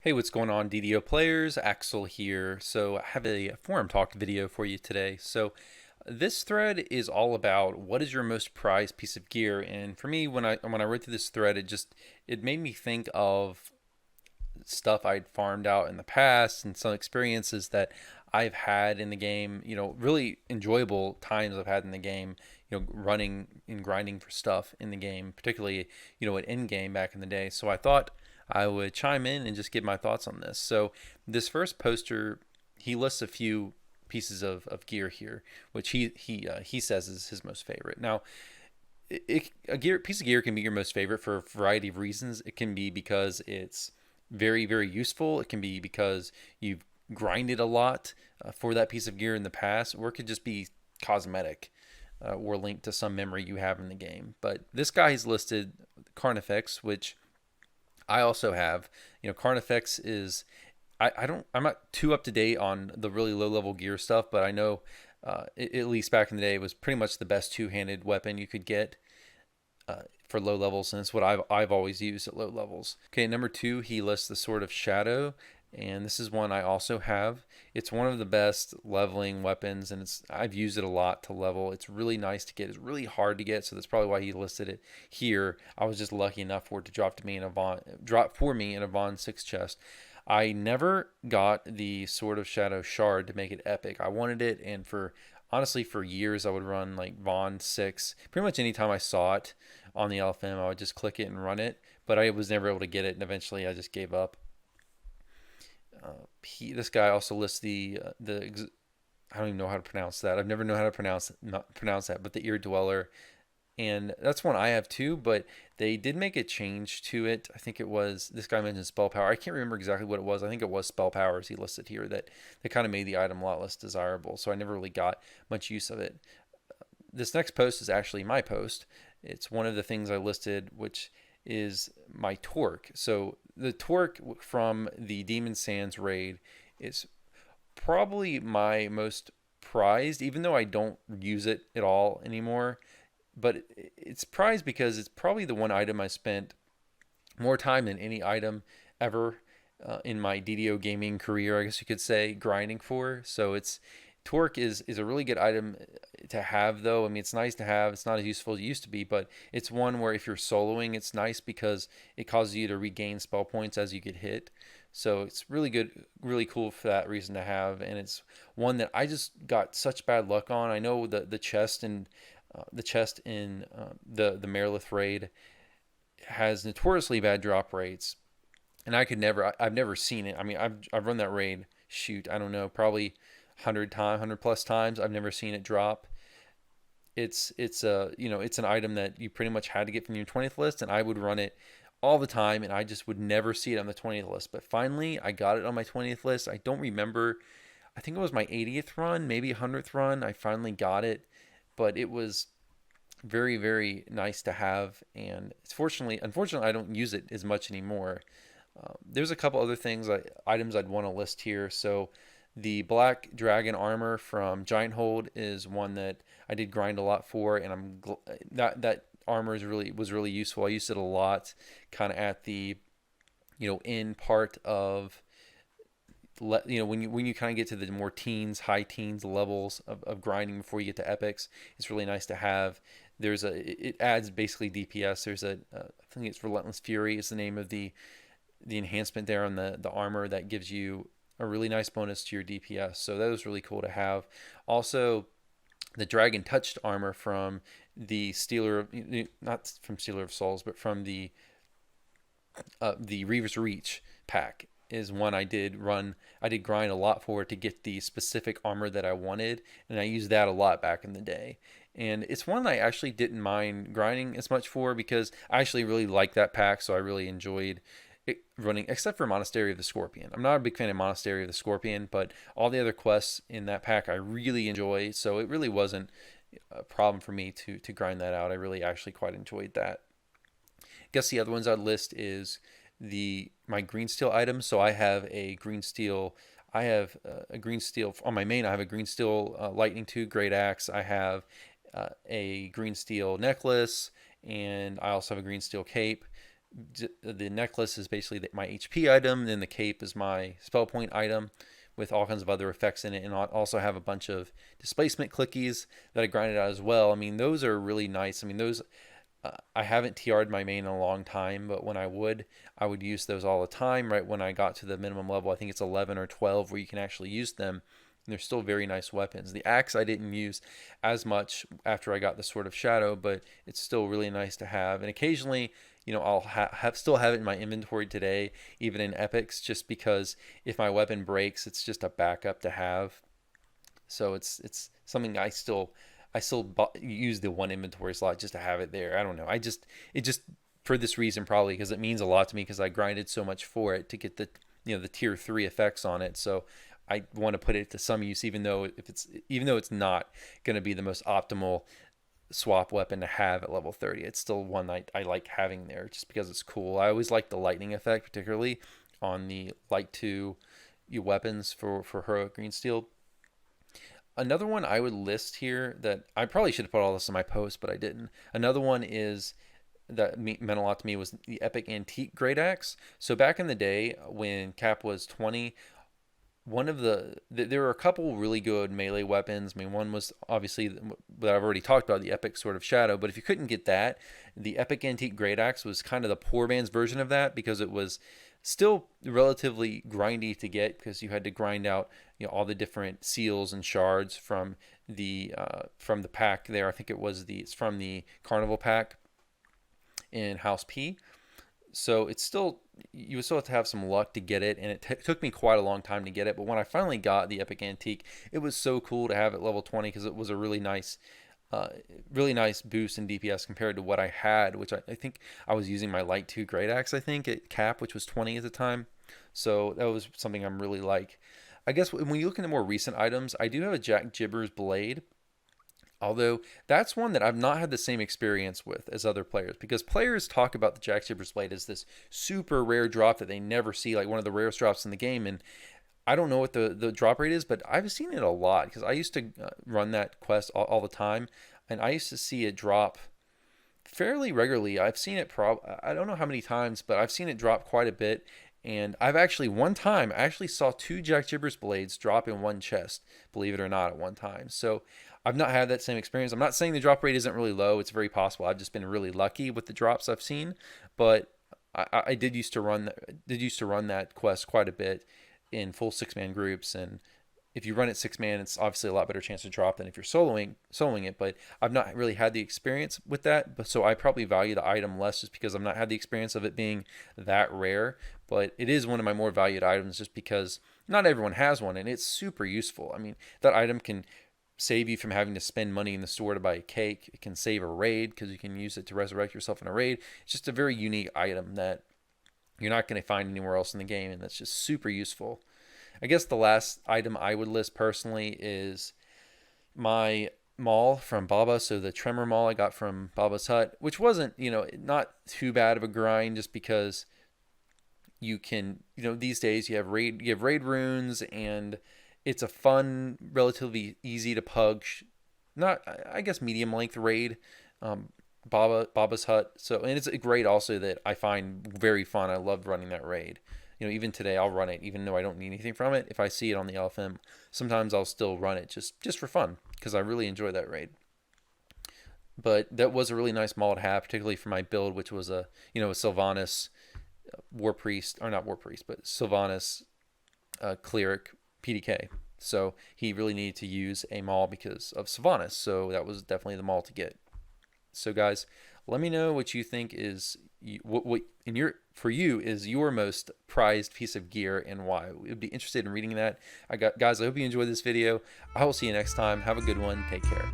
Hey, what's going on, DDO players? Axel here. So, I have a forum talk video for you today. This thread is all about what is your most prized piece of gear. And for me, when I read through this thread, it made me think of stuff I'd farmed out in the past and some experiences that I've had in the game. Really enjoyable times I've had in the game. Running and grinding for stuff in the game, particularly at end game back in the day. So I thought I would chime in and just give my thoughts on this. So this first poster, he lists a few pieces of gear here, which he says is his most favorite. Now, a piece of gear can be your most favorite for a variety of reasons. It can be because it's very very useful. It can be because you've grinded a lot for that piece of gear in the past, or it could just be cosmetic or linked to some memory you have in the game. But this guy is listed Carnifex, which I also have. Carnifex is I'm not too up to date on the really low level gear stuff, but I know at least back in the day it was pretty much the best two-handed weapon you could get for low levels, and it's what I've always used at low levels. Okay, number two, he lists the Sword of Shadow, and this is one I also have. It's one of the best leveling weapons, and I've used it a lot to level. It's really nice to get. It's really hard to get, so that's probably why he listed it here. I was just lucky enough for it to drop for me in a Vaughn 6 chest. I never got the Sword of Shadow shard to make it epic. I wanted it, and honestly for years I would run like Vaughn 6. Pretty much anytime I saw it on the LFM, I would just click it and run it, but I was never able to get it, and eventually I just gave up. This guy also lists the I don't even know how to pronounce that. I've never known how to pronounce that, but the Ear Dweller, and that's one I have too. But they did make a change to it. I think it was this guy mentioned spell power. I can't remember exactly what it was. I think it was spell powers he listed here that kind of made the item a lot less desirable. So I never really got much use of it. This next post is actually my post. It's one of the things I listed, which is my torque. So the torque from the Demon Sands raid is probably my most prized, even though I don't use it at all anymore. But it's prized because it's probably the one item I spent more time than any item ever in my DDO gaming career, I guess you could say, grinding for. So it's Torque is a really good item to have, though. I mean, it's nice to have. It's not as useful as it used to be, but it's one where if you're soloing, it's nice because it causes you to regain spell points as you get hit. So it's really good, really cool for that reason to have, and it's one that I just got such bad luck on. I know the chest in the Merilith raid has notoriously bad drop rates, and I've never seen it. I mean, I've run that raid. Shoot, I don't know, probably 100 plus times. I've never seen it drop. It's an item that you pretty much had to get from your 20th list, and I would run it all the time, and I just would never see it on the 20th list. But finally, I got it on my 20th list. I don't remember. I think it was my 80th run, maybe 100th run. I finally got it, but it was very very nice to have, and unfortunately I don't use it as much anymore. There's a couple other items I'd want to list here. So the Black Dragon armor from Giant Hold is one that I did grind a lot for, and that armor was really useful. I used it a lot, kind of at the in part of when you kind of get to the more high teens levels of grinding before you get to epics. It's really nice to have. It adds basically DPS. I think it's Relentless Fury is the name of the enhancement there on the armor that gives you a really nice bonus to your DPS. So that was really cool to have. Also, the Dragon Touched armor from the not from Stealer of Souls, but from the Reaver's Reach pack is one I did run. I did grind a lot for to get the specific armor that I wanted, and I used that a lot back in the day. And it's one I actually didn't mind grinding as much for because I actually really liked that pack, so I really enjoyed running, except for Monastery of the Scorpion. I'm not a big fan of Monastery of the Scorpion, but all the other quests in that pack I really enjoy, so it really wasn't a problem for me to grind that out. I really actually quite enjoyed that. I guess the other ones I'd list is my green steel items. So I have a green steel. I have a green steel on my main. I have a green steel lightning 2 great axe. I have a green steel necklace, and I also have a green steel cape. The necklace is basically my HP item, then the cape is my spell point item with all kinds of other effects in it, and I also have a bunch of displacement clickies that I grinded out as well. I mean, those are really nice. I mean, those I haven't TR'd my main in a long time, but when I would use those all the time. Right when I got to the minimum level, I think it's 11 or 12 where you can actually use them. And they're still very nice weapons. The axe I didn't use as much after I got the Sword of Shadow, but it's still really nice to have. And occasionally, I'll still have it in my inventory today, even in epics, just because if my weapon breaks, it's just a backup to have. So it's something I still use the one inventory slot just to have it there. I don't know. It just for this reason probably because it means a lot to me because I grinded so much for it to get the tier 3 effects on it. So I want to put it to some use, even though it's not going to be the most optimal swap weapon to have at level 30. It's still one I like having there just because it's cool. I always like the lightning effect, particularly on the light 2 weapons for Heroic Green Steel. Another one I would list here that I probably should have put all this in my post, but I didn't. Another one is that meant a lot to me was the Epic Antique Great Axe. So back in the day when Cap was 20, there were a couple really good melee weapons. I mean, one was obviously that I've already talked about, the Epic Sword of Shadow. But if you couldn't get that, the Epic Antique Great Axe was kind of the poor man's version of that because it was still relatively grindy to get because you had to grind out all the different seals and shards from the pack there. I think it's from the Carnival pack in House P. So you would still have to have some luck to get it, and it took me quite a long time to get it. But when I finally got the Epic Antique, it was so cool to have it level 20 because it was a really nice boost in DPS compared to what I had, which I think I was using my Light 2 Great Axe, I think, at Cap, which was 20 at the time. So that was something I'm really like. I guess when you look into more recent items, I do have a Jack Jibber's Blade. Although that's one that I've not had the same experience with as other players, because players talk about the Jack Jibber's Blade as this super rare drop that they never see, like one of the rarest drops in the game. And I don't know what the drop rate is, but I've seen it a lot because I used to run that quest all the time, and I used to see it drop fairly regularly. I've seen it I don't know how many times, but I've seen it drop quite a bit. And one time I actually saw 2 Jack Jibber's Blades drop in one chest, believe it or not, at one time. So I've not had that same experience. I'm not saying the drop rate isn't really low. It's very possible. I've just been really lucky with the drops I've seen. But I did used to run that quest quite a bit in full 6-man groups, and if you run it 6-man, it's obviously a lot better chance to drop than if you're soloing it. But I've not really had the experience with that, but so I probably value the item less just because I've not had the experience of it being that rare. But it is one of my more valued items just because not everyone has one, and it's super useful. I mean, that item can save you from having to spend money in the store to buy a cake. It can save a raid because you can use it to resurrect yourself in a raid. It's just a very unique item that you're not going to find anywhere else in the game, and that's just super useful. I guess the last item I would list personally is my maul from Baba. So the Tremor maul I got from Baba's Hut, which wasn't, not too bad of a grind just because you can, these days you have raid runes, and it's a fun, relatively easy to pug, not, I guess, medium length raid. Baba's Hut. So, and it's great also that I find very fun. I love running that raid. Even today I'll run it, even though I don't need anything from it. If I see it on the LFM, sometimes I'll still run it just for fun because I really enjoy that raid. But that was a really nice maul to have, particularly for my build, which was a Sylvanas War Priest, or not War Priest, but Sylvanas Cleric PDK. So he really needed to use a maul because of Sylvanas. So that was definitely the maul to get. So guys, let me know what you think is what for you is your most prized piece of gear and why. We'd be interested in reading that. Guys, I hope you enjoyed this video. I will see you next time. Have a good one. Take care.